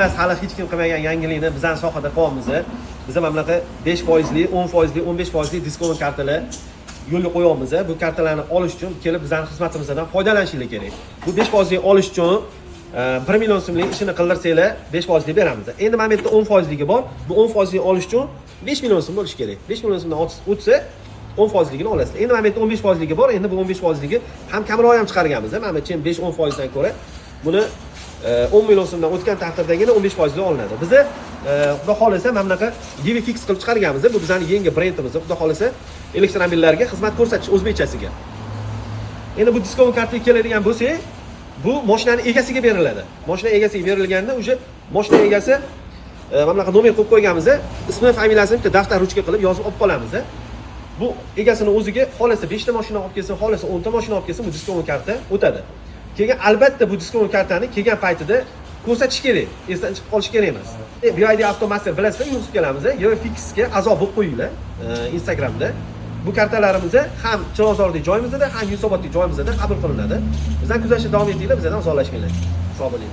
Hali hech kim qilmagan yangilikni bizning sohada qilyapmiz. Biz ham bunaqa 5%li, 10%li, 15%li diskont kartalar yo'lga qo'yamiz. Bu kartalarni olish uchun kelib bizning xizmatimizdan foydalanishingiz kerak. Bu 5%li olish uchun 1 million so'mlik ishini qildirsanglar 5%li beramiz. Endi mana bu yerda 10%ligi bor. Bu 10%li olish uchun 5 million so'm bo'lishi kerak. 5 million so'mdan o'tsa 10%ligini olasiz. Endi mana bu yerda 15%ligi bor. Endi bu 15%ligi ham kamroq ham chiqarganmiz. Mana bu 5-10%dan ko'ra buni 10 million so'mdan o'tgan taqdirdagina 15%li olinadi. Biz xudo xolasa mana bunaqa EV fix qilib chiqarganmiz. Bu bizning yangi brendimiz. Xudo xolasa elektromobillarga xizmat ko'rsatish o'zbekchasiga. Endi bu diskont kartaga keladigan bo'lsak, bu mashinaning egasiga beriladi. Mashina egasiga berilganda o'sha mashina egasi mana bunaqa nomer qo'yib qo'yganmiz. Ismi, familiyasini bitta daftar ruchka qilib yozib olib qolamiz. Bu egasini o'ziga xolasa 5 ta mashina olib kelsin, xolasa 10 ta mashina olib kelsin, bu diskont karta o'tadi. Keyin albatta bu diskont kartani kelgan paytida ko'rsatish kerak. Esdan chiqib qolish kerak emas. BYD Avtomaster bilasizlar, yurib kelamiz. Fixga a'zo bo'lib qo'yinglar Instagramda. Bu kartalarimiz ham Chilonzordagi joyimizda ham Yunusoboddagi joyimizda qabul qilinadi. Bizdan kuzatishda davom etinglar, bizdan uzoqlashmanglar. Sog' bo'ling.